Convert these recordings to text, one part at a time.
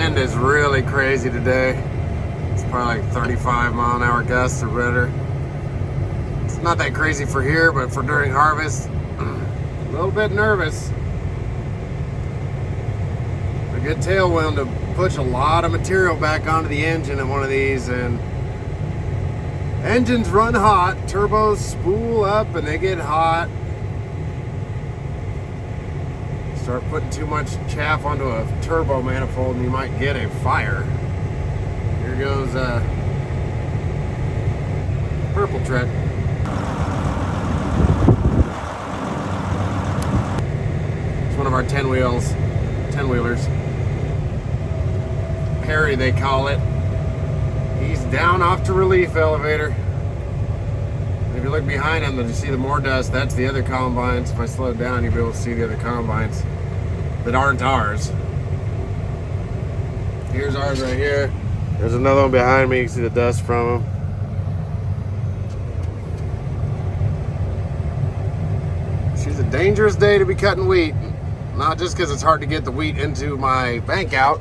wind is really crazy today. It's probably like 35-mile-an-hour gusts or better. It's not that crazy for here, but for during harvest, a little bit nervous. A good tailwind to push a lot of material back onto the engine in one of these, and engines run hot, turbos spool up and they get hot. Start putting too much chaff onto a turbo manifold and you might get a fire. Here goes purple truck. It's one of our 10-wheelers. Perry, they call it. He's down off to relief elevator. And if you look behind him, you see the more dust. That's the other combines. If I slow it down, you'll be able to see the other combines that aren't ours. Here's ours right here. There's another one behind me. You can see the dust from them. She's a dangerous day to be cutting wheat. Not just because it's hard to get the wheat into my bank out,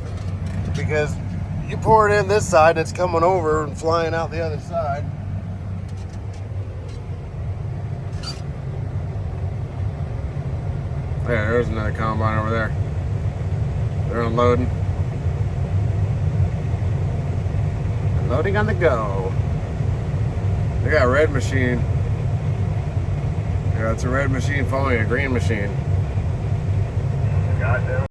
because you pour it in this side and it's coming over and flying out the other side. There's another combine over there. They're unloading. Unloading on the go. They got a red machine. Yeah, it's a red machine following a green machine. Goddamn.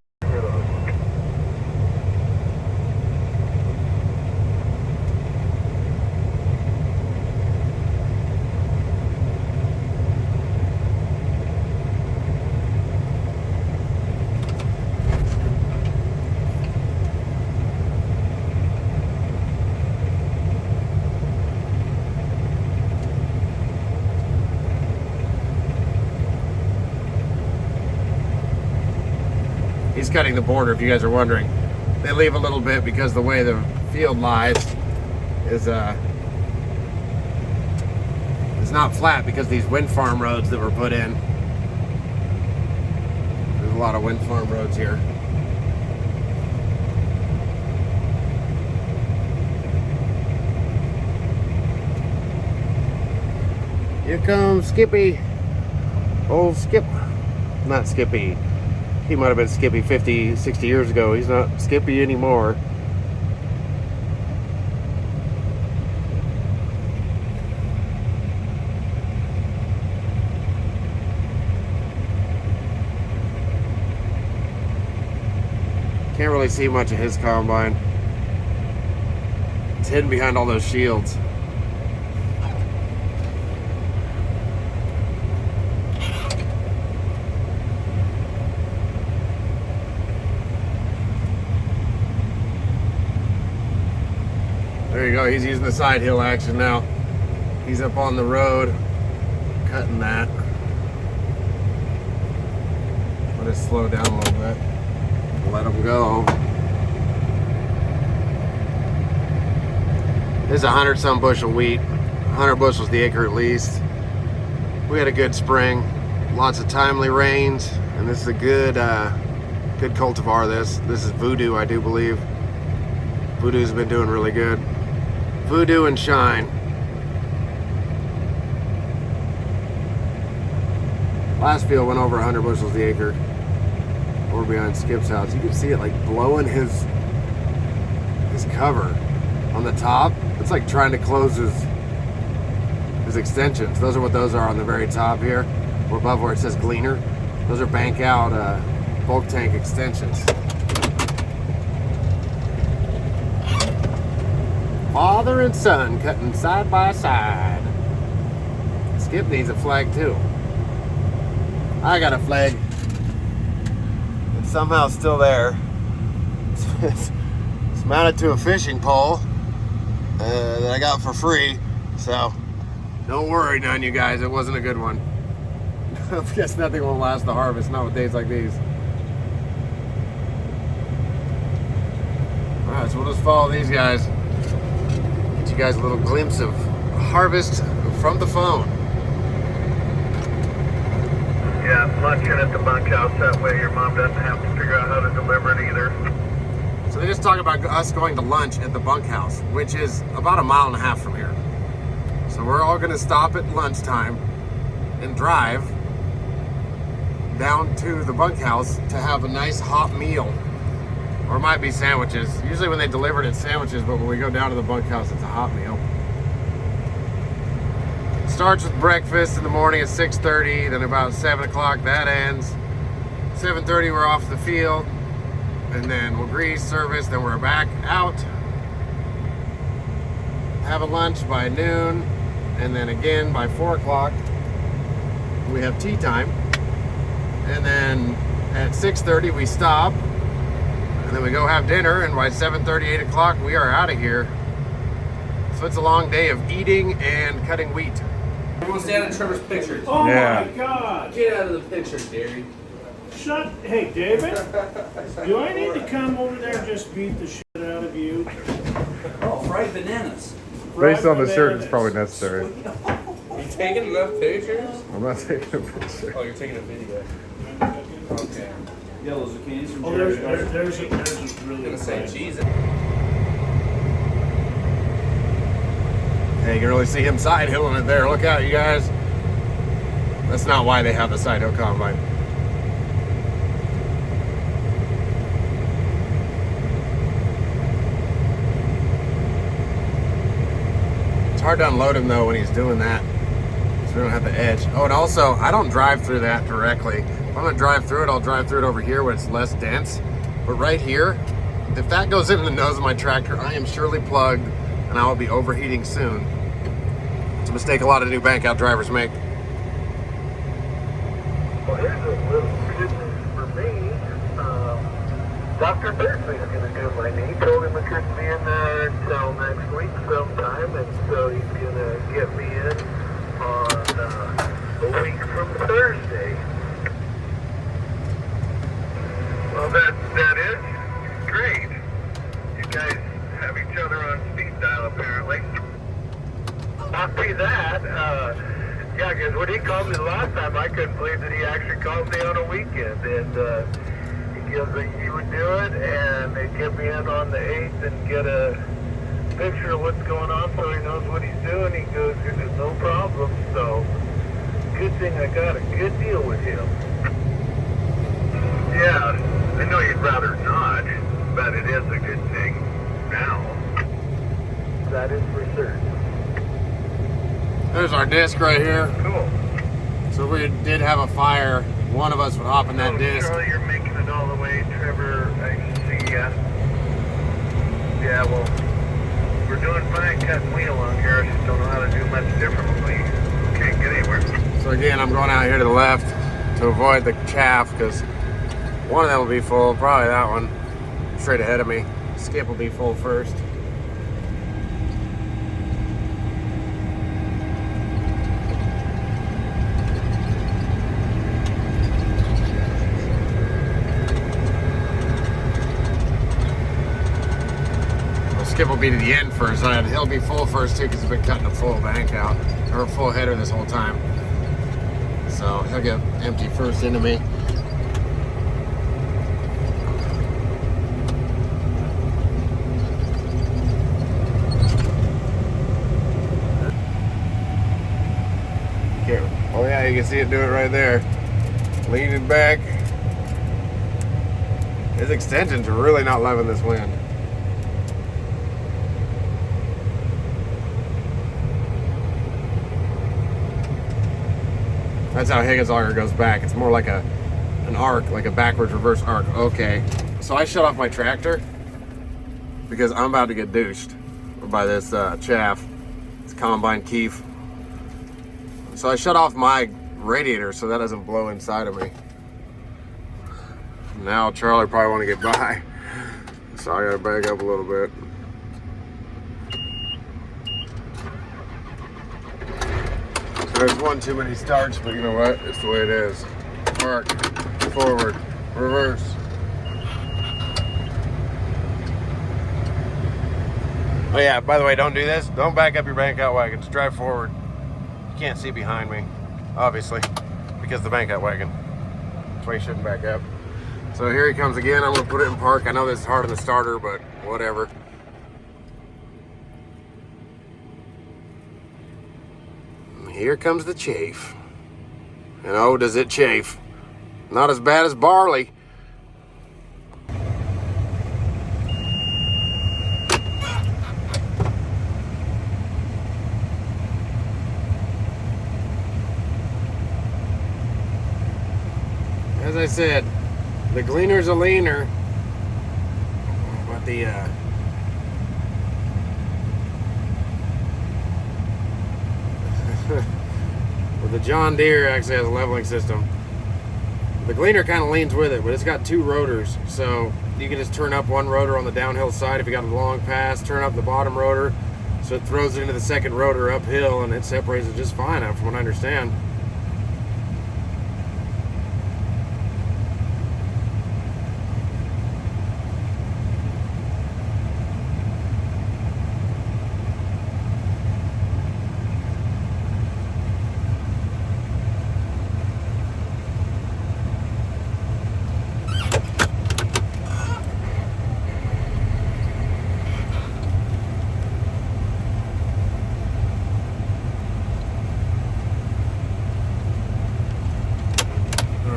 He's cutting the border, if you guys are wondering. They leave a little bit because the way the field lies is not flat because these wind farm roads that were put in. There's a lot of wind farm roads here. Here comes Skippy. Old Skip. Not Skippy. He might have been Skippy 50, 60 years ago. He's not Skippy anymore. Can't really see much of his combine. It's hidden behind all those shields. There you go, he's using the side hill action now. He's up on the road, cutting that. Let it slow down a little bit. Let him go. This is 100-some bushel wheat. 100 bushels the acre at least. We had a good spring. Lots of timely rains. And this is a good cultivar. This is Voodoo, I do believe. Voodoo's been doing really good. Voodoo and Shine. Last field went over 100 bushels the acre. Over behind Skip's house. You can see it like blowing his cover on the top. It's like trying to close his extensions. Those are what those are on the very top here. Or above where it says Gleaner. Those are bank out bulk tank extensions. Father and son cutting side by side. Skip needs a flag too. I got a flag. It's somehow still there. It's mounted to a fishing pole that I got for free. So don't worry, none you guys. It wasn't a good one. I guess nothing will last the harvest. Not with days like these. All right, so we'll just follow these guys. Get you guys a little glimpse of harvest from the phone. Yeah, luncheon at the bunkhouse. That way your mom doesn't have to figure out how to deliver it either. So they just just talking about us going to lunch at the bunkhouse, which is about 1.5 miles from here. So we're all gonna stop at lunchtime and drive down to the bunkhouse to have a nice hot meal. Or it might be sandwiches. Usually when they deliver it, it's sandwiches, but when we go down to the bunkhouse, it's a hot meal. Starts with breakfast in the morning at 6:30, then about 7 o'clock that ends. 7:30 we're off the field, and then we'll grease, service, then we're back out. Have a lunch by noon, and then again by 4 o'clock we have tea time. And then at 6:30 we stop, and then we go have dinner, and by 7:30, 8 o'clock we are out of here. So it's a long day of eating and cutting wheat. I'm gonna stand in Trevor's pictures. Oh Yeah. my God! Get out of the picture, Gary. Shut. Hey, David. Do I need to come over there and just beat the shit out of you? Oh, fried bananas. Based on the shirt, it's Bananas. probably necessary. You taking enough pictures? I'm not taking a picture. Oh, you're taking a video. Okay. Yellow zucchinis from Oh, Jerry. there's a I'm really. gonna say nice- cheese. Hey, you can really see him side hilling it there. Look out, you guys. That's not why they have the side hill combine. It's hard to unload him though when he's doing that, so we don't have the edge. Oh, and also, I don't drive through that directly. If I'm gonna drive through it, I'll drive through it over here when it's less dense. But right here, if that goes into the nose of my tractor, I am surely plugged and I will be overheating soon. It's a mistake a lot of new bank out drivers make. Well, here's a little good news for me. Dr. Thursday's going to do my knee. Told him I couldn't be in there until next week sometime, and so he's going to get me in on a week from Thursday. Well, that is great. You guys have each other on speed dial, apparently. Not be that, yeah, because when he called me the last time, I couldn't believe that he actually called me on a weekend, and he goes that he would do it, and they'd get me in on the 8th and get a picture of what's going on so he knows what he's doing. He goes, there's no problem, so good thing I got a good deal with him. Yeah, I know you'd rather not, but it is a good thing now. That is for certain. There's our disc right here. Cool. So if we did have a fire, one of us would hop in that Oh, disc. Charlie, you're making it all the way. Trevor, I see ya. Yeah, well, we're doing fine cutting wheel on here. I just don't know how to do much differently. Can't get anywhere. So again, I'm going out here to the left to avoid the chaff because one of them will be full, probably that one, straight ahead of me. Skip will be full first. Skip will be to the end first. He'll be full first too because he's been cutting a full bank out, or a full header this whole time. So he'll get empty first into me. Okay. Oh yeah, you can see it do it right there. Leaning back. His extensions are really not loving this wind. That's how Higgins auger goes back. It's more like an arc, like a backwards reverse arc. Okay, so I shut off my tractor because I'm about to get douched by this chaff. It's combine keef. So I shut off my radiator so that doesn't blow inside of me. Now Charlie probably want to get by, so I gotta back up a little bit. There's one too many starts, but you know what? It's the way it is. Arc, forward, reverse. Oh yeah, by the way, don't do this. Don't back up your bank out wagon. Just drive forward. You can't see behind me, obviously, because the bank out wagon. That's why you shouldn't back up. So here he comes again. I'm gonna put it in park. I know this is hard on the starter, but whatever. And here comes the chafe. And oh, does it chafe. Not as bad as barley. As I said, the Gleaner's a leaner, but the well, the John Deere actually has a leveling system. The Gleaner kind of leans with it, but it's got two rotors, so you can just turn up one rotor on the downhill side if you got a long pass, turn up the bottom rotor, so it throws it into the second rotor uphill, and it separates it just fine, from what I understand.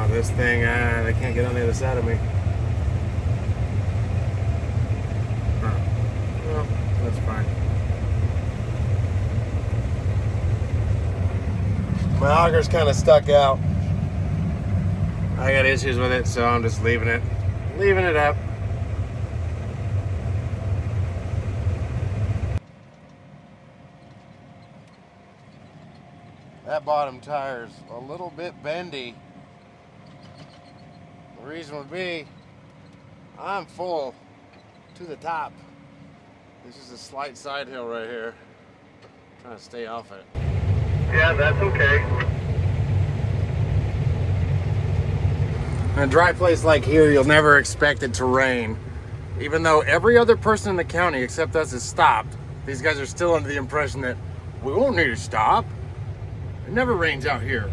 This thing, they can't get on the other side of me. Huh. Well, that's fine. My auger's kind of stuck out. I got issues with it, so I'm just leaving it up. That bottom tire's a little bit bendy. The reason would be I'm full to the top. This is a slight side hill right here. I'm trying to stay off it. Yeah, that's okay. In a dry place like here, you'll never expect it to rain. Even though every other person in the county except us has stopped, these guys are still under the impression that we won't need to stop. It never rains out here.